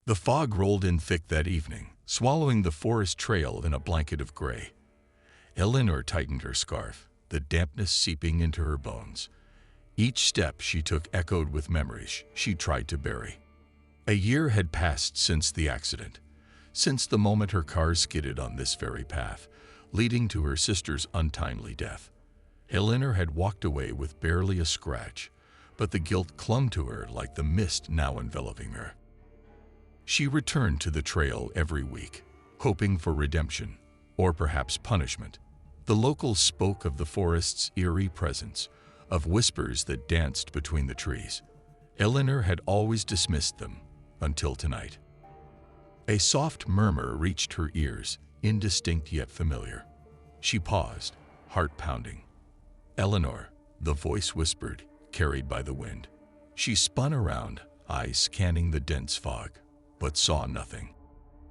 The fog rolled in thick that evening, swallowing the forest trail in a blanket of gray. Eleanor tightened her scarf, the dampness seeping into her bones. Each step she took echoed with memories she tried to bury. A year had passed since the accident, since the moment her car skidded on this very path, leading to her sister's untimely death. Eleanor had walked away with barely a scratch, but the guilt clung to her like the mist now enveloping her. She returned to the trail every week, hoping for redemption, or perhaps punishment. The locals spoke of the forest's eerie presence, of whispers that danced between the trees. Eleanor had always dismissed them, until tonight. A soft murmur reached her ears, indistinct yet familiar. She paused, heart pounding. "Eleanor," the voice whispered, carried by the wind. She spun around, eyes scanning the dense fog, but saw nothing.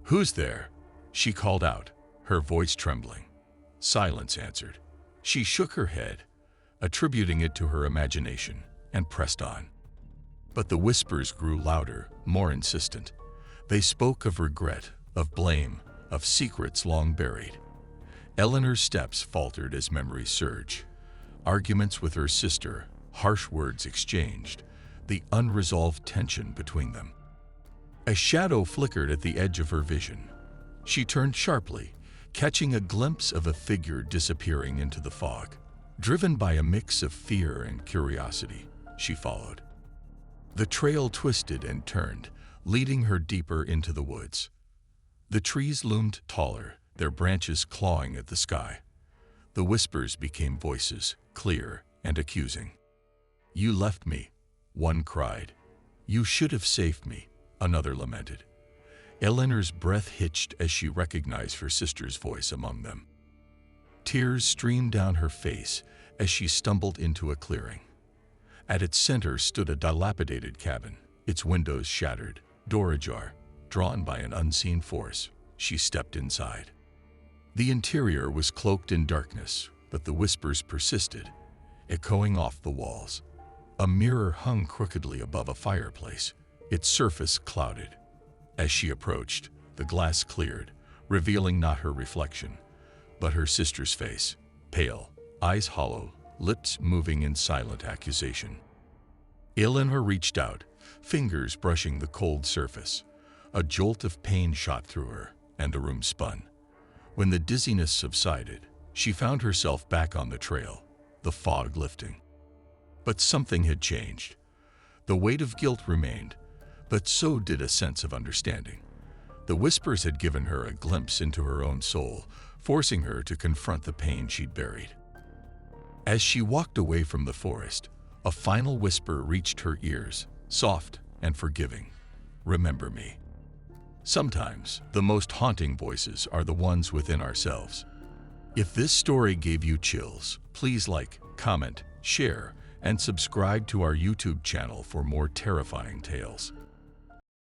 "Who's there?" she called out, her voice trembling. Silence answered. She shook her head, attributing it to her imagination, and pressed on. But the whispers grew louder, more insistent. They spoke of regret, of blame, of secrets long buried. Eleanor's steps faltered as memories surged. Arguments with her sister, harsh words exchanged, the unresolved tension between them. A shadow flickered at the edge of her vision. She turned sharply, catching a glimpse of a figure disappearing into the fog. Driven by a mix of fear and curiosity, she followed. The trail twisted and turned, leading her deeper into the woods. The trees loomed taller, their branches clawing at the sky. The whispers became voices, clear and accusing. "You left me," one cried. "You should have saved me," another lamented. Eleanor's breath hitched as she recognized her sister's voice among them. Tears streamed down her face as she stumbled into a clearing. At its center stood a dilapidated cabin, its windows shattered, door ajar. Drawn by an unseen force, she stepped inside. The interior was cloaked in darkness, but the whispers persisted, echoing off the walls. A mirror hung crookedly above a fireplace, its surface clouded. As she approached, the glass cleared, revealing not her reflection, but her sister's face, pale, eyes hollow, lips moving in silent accusation. Eleanor reached out, fingers brushing the cold surface. A jolt of pain shot through her, and the room spun. When the dizziness subsided, she found herself back on the trail, the fog lifting. But something had changed. The weight of guilt remained, but so did a sense of understanding. The whispers had given her a glimpse into her own soul, forcing her to confront the pain she'd buried. As she walked away from the forest, a final whisper reached her ears, soft and forgiving. "Remember me." Sometimes, the most haunting voices are the ones within ourselves. If this story gave you chills, please like, comment, share, and subscribe to our YouTube channel for more terrifying tales.